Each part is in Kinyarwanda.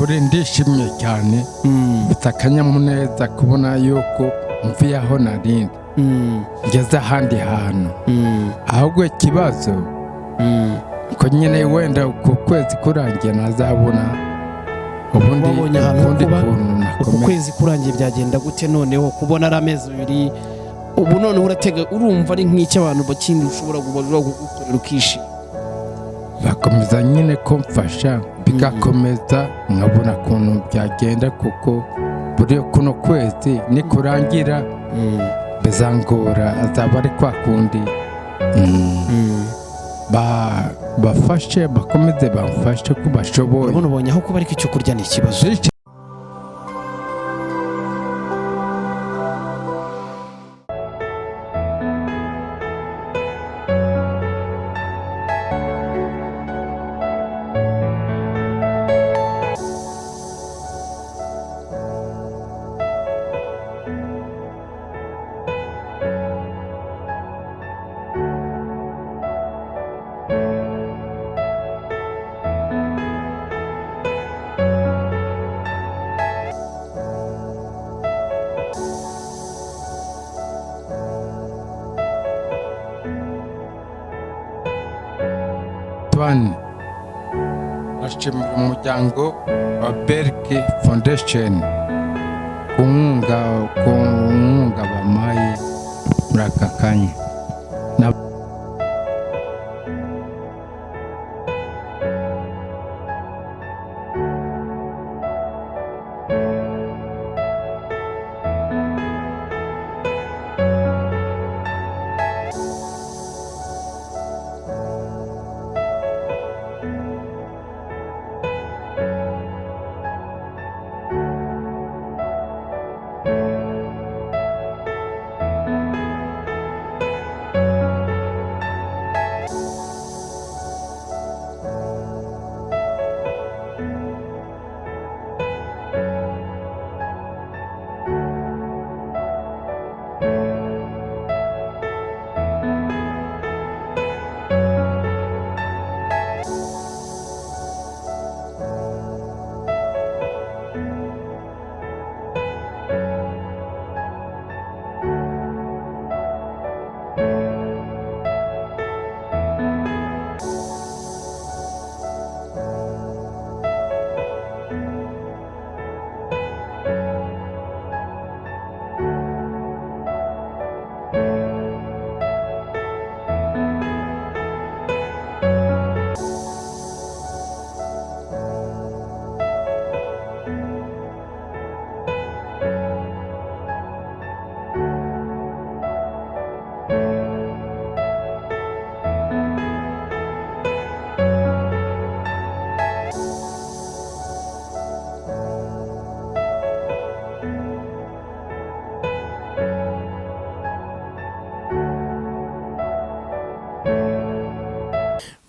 kuri ndishimye cyane mfite akanyamuneza kubona yuko mvuye aho narindi ngeze ahandi hantu ahubwo ikibazo ko nyine wenda ku kwezi kurangiye nazabona ubundi kuntu uku kwezi kurangiye byagenda gute noneho kubona ari amezi 2 ubu none uratega urumva ari nk'icyo abantu bakindi ushobora gukorera ukishima bakomeza nyine kumfasha bigakomeza nkabona kuntu byagenda kuko buri kuno kwezi nikurangira bizangora azaba ari kwa kundi bafashe bakomeze bamfashe ko bashoboye urabona ubonye aho kuba ariko icyo kurya ni ikibazo ashimira umuryango wa Berke Foundation ku nkunga bamaye muri aka kanya.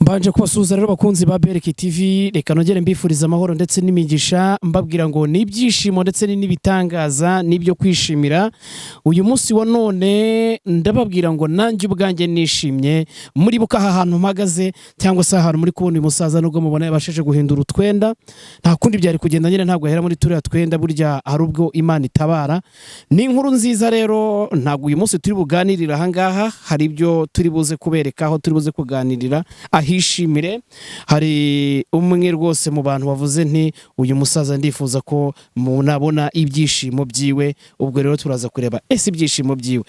Mbanje kubasuhuza rero bakunzi ba Bereke TV, reka nongere mbifuriza amahoro ndetse n'imigisha, mbabwira ngo ni ibyishimo ndetse n'ibitangaza n'ibyo kwishimira. Uyu munsi wa none ndababwira ngo nanjye ubwanjye nishimye, muri buka aha hantu mpagaze cyangwa se ahantu muri kubona uyu musaza nubwo mubona yabashije guhindura utwenda, nta kundi byari kugenda nyine, ntabwo yahera muri turiya twenda, burya hari ubwo Imana itabara. Ni inkuru nziza rero, ntabwo uyu munsi turi buganirira aha ngaha, hari ibyo turi buze kubereka aho turi buze kuganirira ahishimire. Hari umwe rwose mu bantu wavuze nti uyu musaza ndifuza ko munabona ibyishimo byiwe, ubwo rero turaza kureba ese ibyishimo byiwe.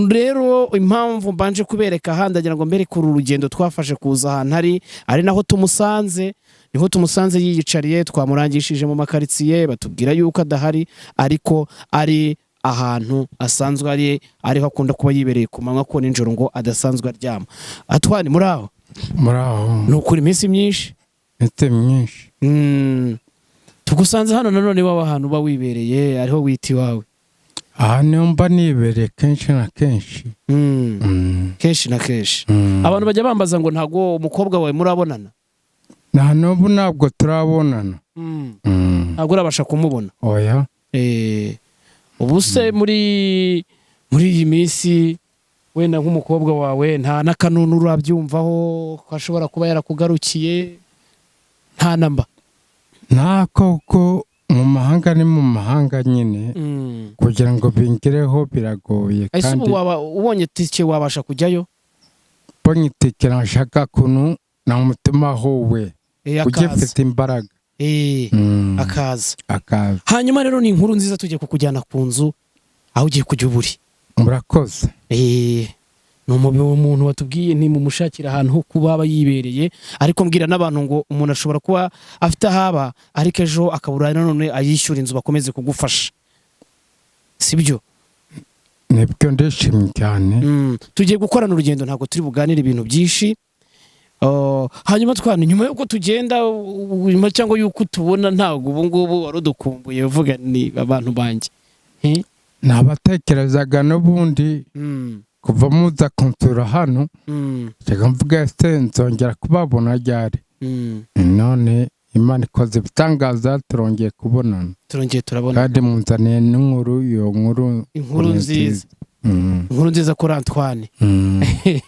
Rero impamvu mbanje kubereka aha, ndagira ngo mbereke uru rugendo twafashe kuza ahantu ari naho tumusanze, niho tumusanze yiyicariye, twamurangishije mu makaritsiye batubwira yuko adahari, ariko ari ahantu asanzwe ariho akunda kuba yibereye ku manywa ko nijoro ngo adasanzwe aryama. Atwani muraho? Muraho. Nukuri iminsi myinshi? Ite myinshi. Tugusanze hano nanone waba ahantu uba wibereye, ariho wita iwawe? Aha niho mba nibereye kenshi na kenshi. Kenshi na kenshi. Abantu bajya bambaza ngo ntago umukobwa wawe murabonana? Nta n'ubu ntabwo turabonana. Ntabwo urabasha kumubona? Oya. Ubu se muri iyi minsi wenda nk'umukobwa wawe nta n'akanunu urabyumvaho ko ashobora kuba yarakugarukiye? Nta namba? Nta koko mu mahanga ni mu mahanga nyine, kugira ngo bingereho biragoye. Ese ubu ubonye tike wabasha kujyayo? Mbonye tike nashaka kuntu na mutima howe ugifite imbaraga. Akaza. Hanyuma rero ni inkuru nziza, tugiye kukujyana ku nzu aho ugiye kujya uburi. Murakoze. Ni umuntu watubwiye ntimumushakira ahantu ho kuba aba yibereye, ariko mbwira n'abantu ngo umuntu ashobora kuba afite ahaba ariko ejo akabura nanone ayishyura inzu bakomeze kugufasha, sibyo? Nibyo, ndishimye cyane. Tugiye gukorana urugendo, ntabwo turi buganire ibintu byinshi. Hanyuma twana nyuma yuko tugenda cyangwa yuko tubona, ntabwo ubu ngubu warudukumbuye uvuga ni abantu banjye? Nabatekerezaga n'ubundi kuva muza kunsura hano, reka mvuga se nzongera kubabona ryari. None Imana ikoze ibitangaza, turongeye kubonana, turabona, kandi munzaniye n'inkuru, iyo inkuru nziza. Inkuru nziza kuri Antoine.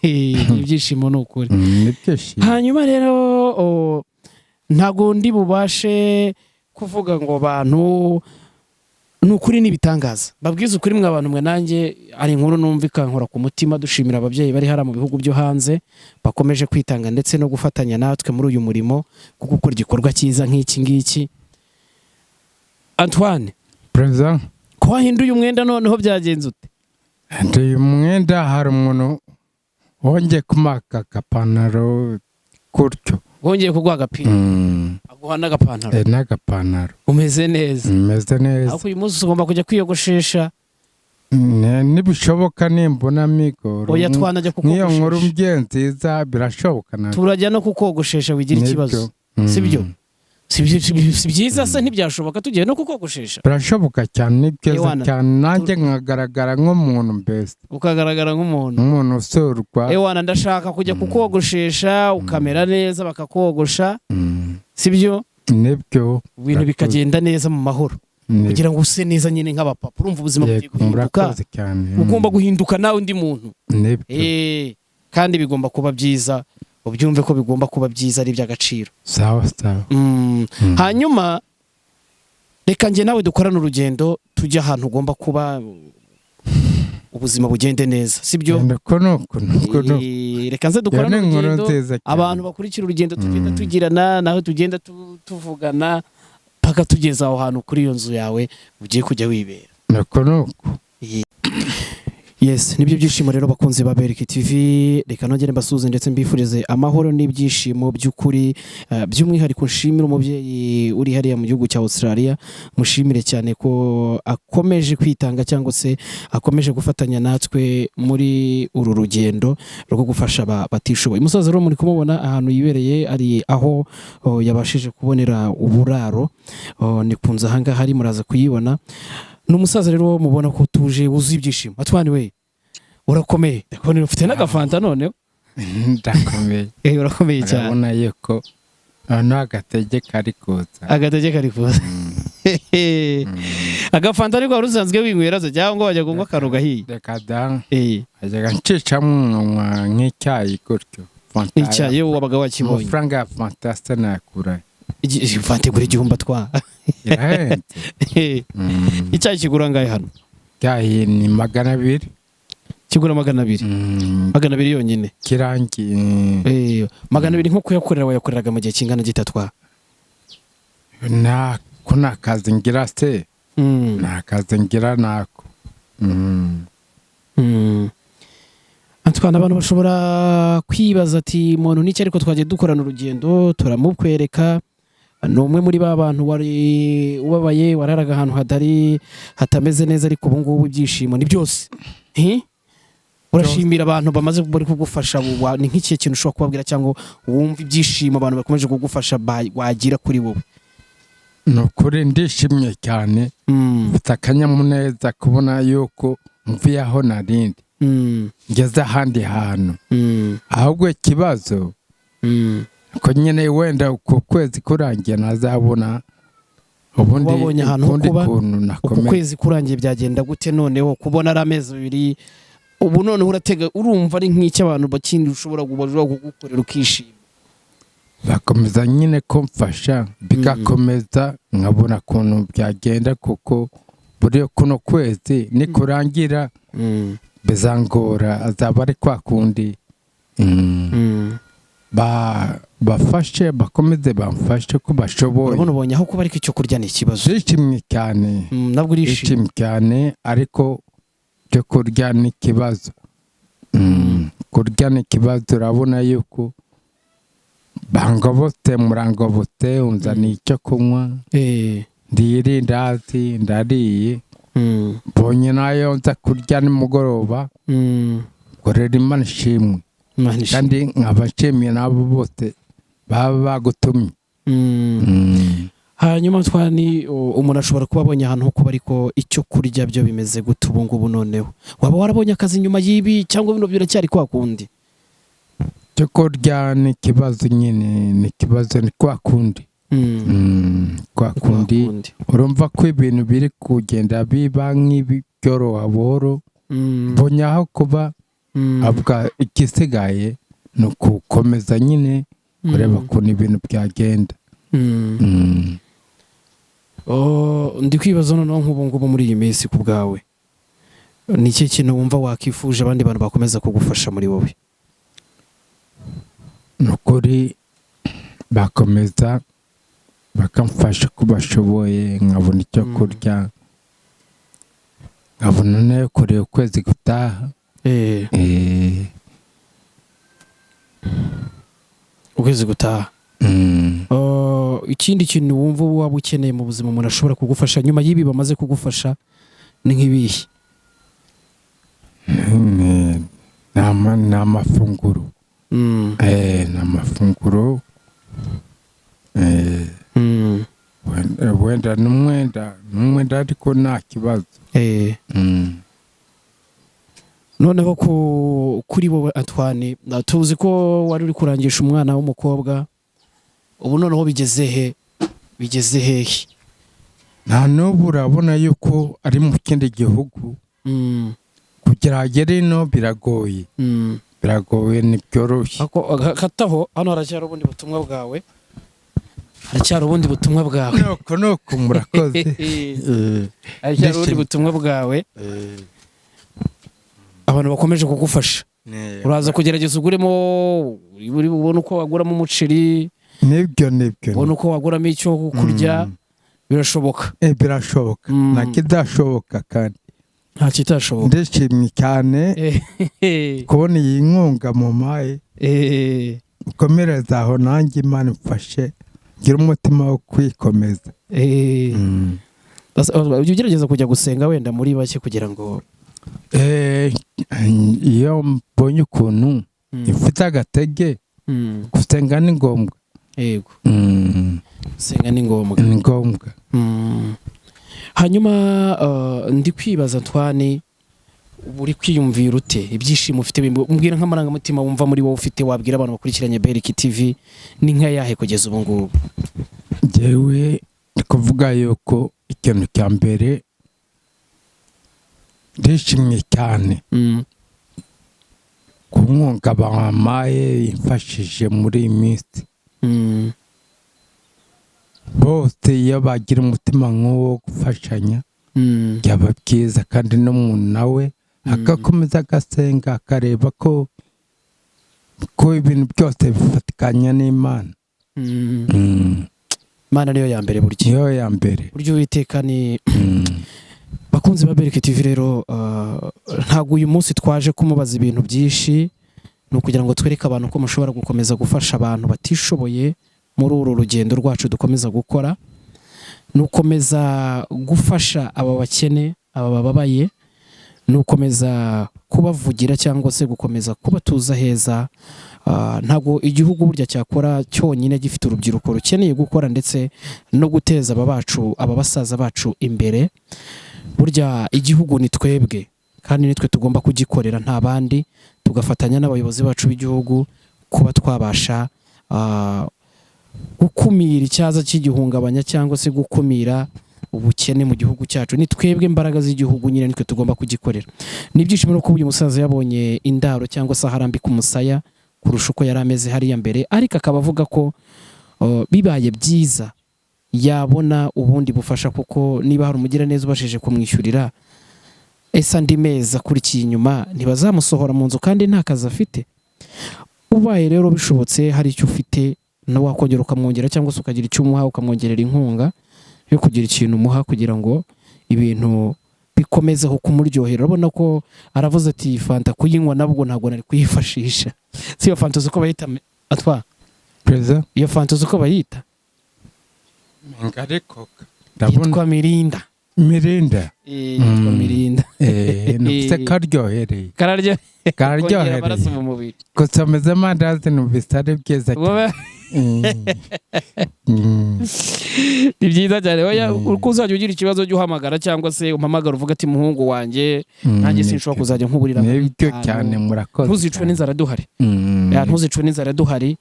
Ibyishimo ni ukuri. Hanyuma rero ntago ndi bubashe kuvuga ngo abantu ni ukuri n'ibitangaza, babwiza ukuri mwe abantu mwe, nanjye ari inkuru numva ikankora ku mutima. Dushimira ababyeyi bari hara mu bihugu byo hanze bakomeje kwitanga ndetse no gufatanya natwe muri uyu murimo kuko gukora igikorwa cyiza nk'iki ngiki. Antoine, President, ko wahinduye umwenda noneho byagenze ute? Ndi umwenda, hari umuntu wongeye kumaka agapantaro gutyo. Wongeye kuguha agapira? Aguha n'agapantaro? N'agapantaro. Umeze neza? Umeze neza. Ariko uyu munsi ugomba kujya kwiyogoshesha. Nibishoboka nimbona migoro. Oya twanajya kukogoshesha. Niyo nkuru nziza birashoboka nawe. Turajya no kukogoshesha wigira ikibazo, sibyo? Si byiza se ntibyashoboka tugiye no kukogoshesha? Birashoboka cyane, ni byiza cyane, nanjye nkagaragara nk'umuntu mbese. Ukagaragara nk'umuntu usurwa. Ewana, ndashaka kujya kukogoshesha ukamera neza bakakogosha, sibyo? Nibyo. Ibintu bikagenda neza mu mahoro, kugira ngo use neza nyine nk'abapapa. Urumva ubuzima bugiye guhinduka, ugomba guhinduka nawe undi muntu. Kandi bigomba kuba byiza, ubyumve ko bigomba kuba byiza, ari iby'agaciro. Sawa. Hanyuma reka njye nawe dukorane urugendo, tujya ahantu ugomba kuba ubuzima bugende neza, sibyo? Reka nze dukorane urugendo, abantu bakurikira urugendo tugenda tugirana, naho tugenda tuvugana paka tugeza aho hantu kuri iyo nzu yawe ugiye kujya wibera. Yes, nibyo byishimo rero bakunze ba Bereke TV. Reka nongere mbasuze ndetse mbifurize amahoro n'ibyishimo by'ukuri. By'umwihariko nshimira umubyeyi uri hariya mu gihugu cya Australia, mushimire cyane ko akomeje kwitanga cyangwa se akomeje gufatanya natwe muri uru rugendo rwo gufasha batishoboye. Umusaza rero muri kumubona ahantu yibereye, ari aho yabashije kubonera uburaro, ni kunza hanga hari muraza kuyibona. Numusaza rero mubona ko tuje wuzuye ibyishimo. Atwani we urakomeye, ndakubona ufite n'agafanta noneho. ndakomeye urakomeye cyane urabona yuko nta gatege kari kuza agatege kari kuza agafanta ariko wari usanzwe winywera se cyangwa wajya kunywa akantu gahiye reka da ajyaga ncicamo nk'icyayi gutyo icyayi wabaga wakibonye amafaranga ya fanta se nayakura fanta igura igihumbi atwara irahenze icyayi kigura ngahe hano icyayi ni 200 kigura 200 200 yonyine kirangiye 200 nko kuyakorera wayakoreraga mu gihe kingana gitatwa ko nta kazi ngira se nta kazi ngira nako Antoine abantu bashobora kwibaza ati muntu n'iki ariko twagiye dukorana urugendo turamukwereka ni umwe muri ba bantu wari ubabaye wararaga ahantu hatameze neza ariko ubu ngubu ibyishimo ni byose urashimira abantu bamaze bari kugufasha ni nk'ikihe kintu ushobora kubabwira cyangwa wumva ibyishimo abantu bakomeje kugufasha wagira kuri wowe ni ukuri ndishimye cyane mfite akanyamuneza kubona yuko mvuye aho narindi ngeze ahandi hantu ahubwo ikibazo ko nyine wenda uko kwezi kurangiye nazabona ubundi kuntu nakomeye uko kwezi kurangiye byagenda gute noneho kubona ari amezi 2 ubu none uratega urumva ari nk'icyo abantu bakindi ushobora kugukorera ukishima bakomeza nyine kumfasha bigakomeza nkabona kuntu byagenda kuko buri kuno kwezi nikurangira bizangora azaba ari kwa kundi bafashe bakomeze bamfashe ko bashoboye urabona ubonye aho kuba ariko icyo kurya ni ikibazo ndishimye cyane nabwo urishimye cyane ariko cyo kurya ni ikibazo kurya ni ikibazo urabona yuko bangobote murangobote unzaniye icyo kunywa ndiyirindazi ndariye mbonye nayo nza kurya nimugoroba korera Imana ishimwe kandi nkabashimiye nabo bose baba bagutumye hanyuma twani umuntu ashobora kuba abonye ahantu ho kuba ariko icyo kurya byo bimeze gute ubu ngubu noneho waba warabonye akazi nyuma y'ibi cyangwa bino biracyari kwa kundi cyo kurya ni ikibazo nyine ni ikibazo ni kwa kundi kwa kundi urumva ko ibintu biri kugenda biba nk'ibyoroha buhoro mbonye aho kuba avuga igisigaye ni ukukomeza nyine kureba ukuntu ibintu byagenda ndi kwibaza noneho nk'ubu ngubu muri iyi minsi ku bwawe ni iki kintu wumva wakifuje abandi bantu bakomeza kugufasha muri wowe ni ukuri bakomeza bakamfasha ko bashoboye nkabona icyo kurya nkabona nayo kureba ukwezi gutaha ukwezi gutaha ikindi kintu wumva waba ukeneye mu buzima umuntu ashobora kugufasha nyuma y'ibi bamaze kugufasha ni nk'ibihe ni amafunguro ni amafunguro wenda n'umwenda ariko nta kibazo noneho kuri wowe Antoine tuzi ko wari uri kurangisha umwana w'umukobwa ubu noneho bigeze hehe nta n'ubu urabona yuko ari mu kindi gihugu kugira agere ino biragoye ntibyoroshye kataho hano haracyari ubundi butumwa bwawe nuko murakoze haracyari ubundi butumwa bwawe abantu bakomeje kugufasha uraza kugerageza uguremo ubona uko waguramo umuceri nibyo ubona uko waguramo icyo kurya birashoboka nta kidashoboka kandi nta kitashoboka ndishimye cyane kubona iyi nkunga mu maye ukomereza aho nanjye Imana mfashe ngira umutima wo kwikomeza ujya ugerageza kujya gusenga wenda muri bake kugira ngo iyo mbonye ukuntu ifite agatege gusenga ni ngombwa yego gusenga ni ngombwa ngombwa hanyuma ndi kwibaza Antoine uri kwiyumvira ute ibyishimo ufite umbwira nk'amarangamutima wumva muri wowe ufite wabwira abantu bakurikiranye Beriki TV ni nk'ayahe kugeza ubu ngubu? Jewe kuvuga yuko ikintu cya mbere ndishimye cyane ku nkunga bampaye imfashije muri iyi minsi. Bose iyo bagira umutima nk'uwo gufashanya byaba byiza, kandi n'umuntu nawe agakomeza agasenga akareba ko ibintu byose bifatikanya n'Imana. Imana niyo ya mbere buryo. Niyo ya mbere. Buryo Uwiteka ni bakunzi ba Beriki TV rero ntago uyu munsi twaje kumubaza ibintu byinshi, no kugira ngo twereke abantu ko mushobora gukomeza gufasha abantu batishoboye muri uru rugendo rwacu dukomeza gukora, nukomeza gufasha aba bakene, aba bababaye, nukomeza kubavugira cyangwa se gukomeza kubatuza heza. Ntago igihugu burya cyakora cyonyine gifite urubyiruko rukeneye gukora ndetse no guteza aba basaza bacu imbere. Burya igihugu ni twebwe kandi nitwe tugomba kugikorera, nta bandi, tugafatanya n'abayobozi bacu b'igihugu kuba twabasha gukumira icyaza cy'igihungabanya cyangwa se gukumira ubukene mu gihugu cyacu. Ni twebwe imbaraga z'igihugu nyine, nitwe tugomba kugikorera. N'ibyishimo no kuba uyu musaza yabonye indaro cyangwa se harambika umusaya kurusha uko yari ameze hariya mbere, ariko akaba avuga ko bibaye byiza yabona ubundi bufasha, kuko niba hari umugiraneza ubashije kumwishyurira ese andi mezi akurikiye inyuma ntibazamusohora mu nzu kandi nta kazi afite. Ubaye rero bishobotse hari icyo ufite nawe wakongera ukamwongera, cyangwa se ukagira icyo umuha ukamwongerera inkunga yo kugira ikintu umuha kugira ngo ibintu bikomezeho kumuryohera. Urabona ko aravuze ati fanta kuyinywa nabwo ntabwo nari kuyifashisha. Si iyo fanta uko bayita atwa Preza, iyo fanta uko bayita Mengarekoka yitwa Mirinda. Mirinda. Yitwa Mirinda. Nufise karyohereye. Kararyohereye amaraso mu mubiri. Gusomeza amandazi numvise ari byiza cyane. Ni byiza cyane. Oya, uko uzajya ugira ikibazo jya uhamagara, cyangwa se umpamagara uvuga ati muhungu wanjye nanjye sinshobora kuzajya nkuburira. Nibyo cyane, murakoze. Ntuzicwe n'inzara duhari. Ntuzicwe n'inzara duhari.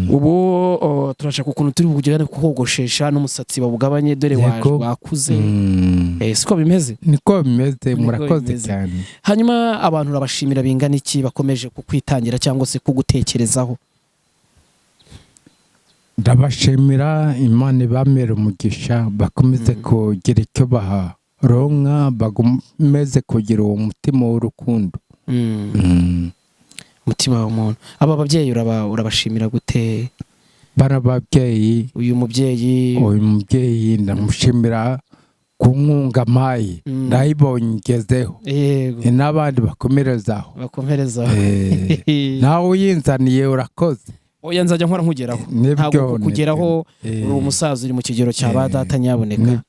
Ubu turashaka ukuntu turi bugirane kuhogoshesha n'umusatsi babugabanye, dore wakuze. Siko bimeze? Niko bimeze, murakoze cyane. Hanyuma abantu urabashimira bingana iki bakomeje kukwitangira cyangwa se kugutekerezaho? Ndabashimira, Imana ibamere umugisha, bakomeze kugira icyo baronka, bakomeze kugira uwo mutima w'urukundo. Umutima w'umuntu. Aba babyeyi urabashimira gute? Bara babyeyi, uyu mubyeyi ndamushimira ku nkunga mpaye, ndayibonye ngezeho. N'abandi bakomerezaho. Nawe uyinzaniye urakoze. Oya, nzajya nkora nkugeraho. Ntabwo kukugeraho uri umusaza uri mu kigero cya ba data nyaboneka.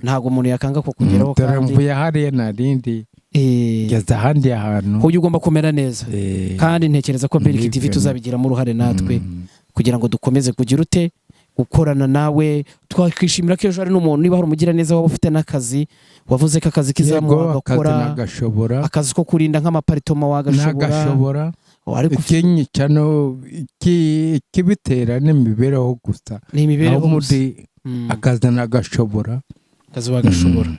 Ntabwo umuntu yakanga kukugeraho kandi mvuye hariya narindi ngeze ahandi ahantu. Uyu ugomba kumera neza. Kandi ntekereza ko Beriki TV tuzabigiramo uruhare natwe kugira ngo dukomeze kugira ute gukorana nawe. Twakishimira ko ejo hari n'umuntu, niba hari umugiraneza waba ufite n'akazi wavuze ko akazi kizamuha agakora, akazi ko kurinda nk'amaparitoma wagashobora. Ikinyicano kibitera n'imibereho gusa. N'imibereho gusa. Akazi nagashobora. Akazi wagashobora.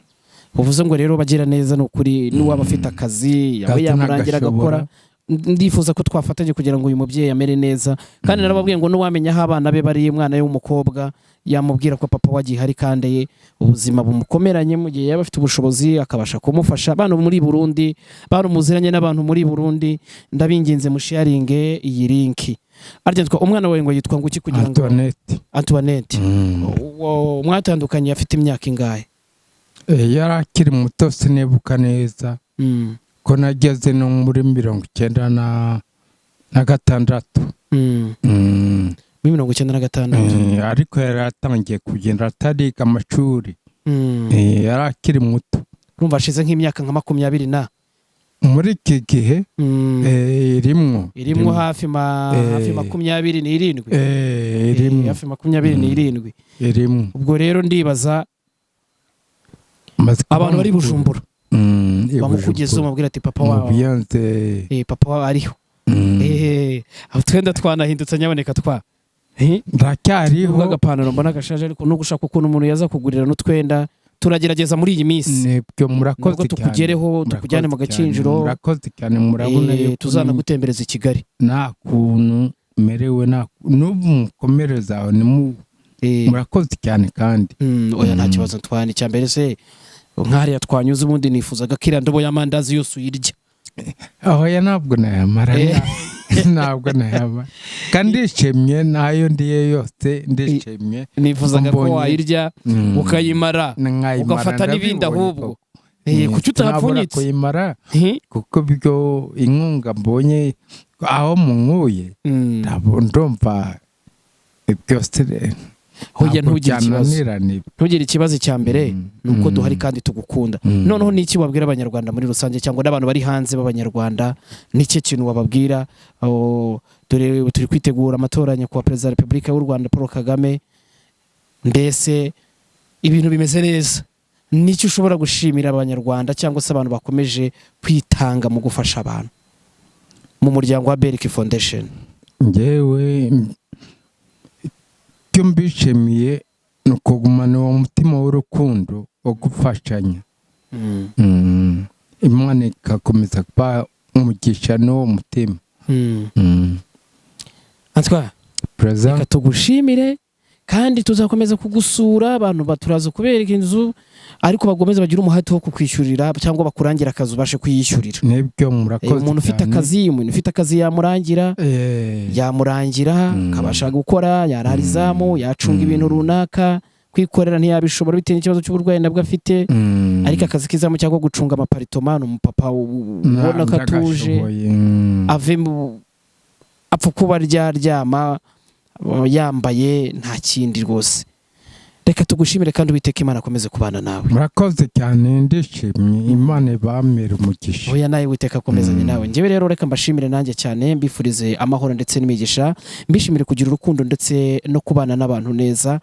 Uvuze ngo rero bagira neza n'ukuri, n'uwaba afite akazi yawe yamurangira agakora. Ndifuza ko twafatanye kugira ngo uyu mubyeyi amere neza, kandi narababwiye ngo n'uwamenya aho abana be bari, umwana w'umukobwa yamubwira ko papa wagiye hari kandi ubuzima bumukomeranye, mu gihe yaba afite ubushobozi akabasha kumufasha. Abantu muri Burundi, abantu muziranye n'abantu muri Burundi, ndabinginze musharinge iyi linki. Arya umwana wawe ngo yitwa nguki kugira ngo Antoinette. Mwatandukanye afite imyaka ingahe? Yari akiri muto, sinibuka neza. Ko nageze no muri 96. Muri 96. Ariko yari atangiye kugenda atariga amashuri. Yari akiri muto. Urumva ashize nk'imyaka nka 20 na muri iki gihe. Irimwo hafi 27. Hafi 27. Irimwo. Ubwo rero ndibaza abantu bari Bujumbura bamukugezeho mubwira ati papa wawe papa wawe ariho aho twenda twanahindutse nyaboneka ndacyariho agapantaro mbona gashaje ariko no gushaka ukuntu umuntu yaza kugurira n'utwenda turagerageza muri iyi minsi nibyo murakoze cyane tukugereho tukujyane mu gakinjiro murakoze cyane murabona yuko tuzana gutembereza i Kigali nta kuntu merewe n'ubu mukomereza murakoze cyane kandi oya nta kibazo twani cyambere se nk'ariya twanyuze ubundi nifuzaga ko iriya ndobo y'amandazi yose uyirya oya ntabwo nayamara ntabwo nayamara kandi ndishimye nayo ndiye yose ndishimye nifuzaga ko wayirya ukayimara ugafata n'ibindi ahubwo kuki utahapfunyitse kuyimara kuko byo inkunga mbonye aho munkuye ndumva byose hoya ntugire ikibazo cya mbere nuko duhari kandi tugukunda noneho niki wabwira abanyarwanda muri rusange cyangwa n'abantu bari hanze b'abanyarwanda n'icyo kintu wababwira dore turi kwitegura amatora nyakubahwa perezida wa repubulika y'u Rwanda Paul Kagame mbese ibintu bimeze neza n'icyo ushobora gushimira abanyarwanda cyangwa se abantu bakomeje kwitanga mu gufasha abantu mu muryango wa Berk Foundation ngewe mbishimiye ni ukugumana uwo mutima w'urukundo wo gufashanya Imana ikakomeza kuba umugisha n'uwo mutima reka tugushimire kandi tuzakomeza kugusura abantu baturaza kubereka inzu ariko bagomeza bagira umuhate wo kukwishyurira cyangwa bakurangira akazi ubashe kuyishyurira nibyo murakoze umuntu ufite akazi yamurangira akabasha gukora yararizamu yacunga ibintu runaka kwikorera ntiyabishobora bitewe n'ikibazo cy'uburwayi nabwo afite ariko akazi kizamu cyangwa gucunga amaparitoma umupapa ubona ko atuje ave apfa kuba ryaryama yambaye nta kindi rwose reka tugushimire kandi Uwiteka Imana akomeze kubana nawe murakoze cyane ndishimye Imana ibamere umugisha oya nawe Uwiteka akomezanye nawe njyewe rero reka mbashimire nanjye cyane mbifurize amahoro ndetse n'imigisha mbishimire kugira urukundo ndetse no kubana n'abantu neza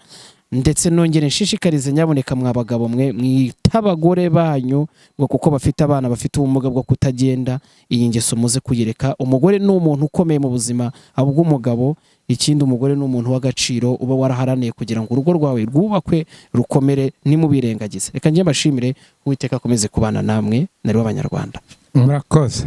ndetse nongere nshishikarize nyaboneka mwabagabo mwe mwita abagore banyu ngo kuko bafite abana bafite ubumuga bwo kutagenda iyi ngeso muze kuyireka umugore ni umuntu ukomeye mu buzima ahubwo umugabo ikindi umugore ni umuntu w'agaciro uba waraharaniye kugira ngo urugo rwawe rwubakwe rukomere nimubirengagize reka njye mbashimire Uwiteka akomeze kubana namwe nari w'abanyarwanda murakoze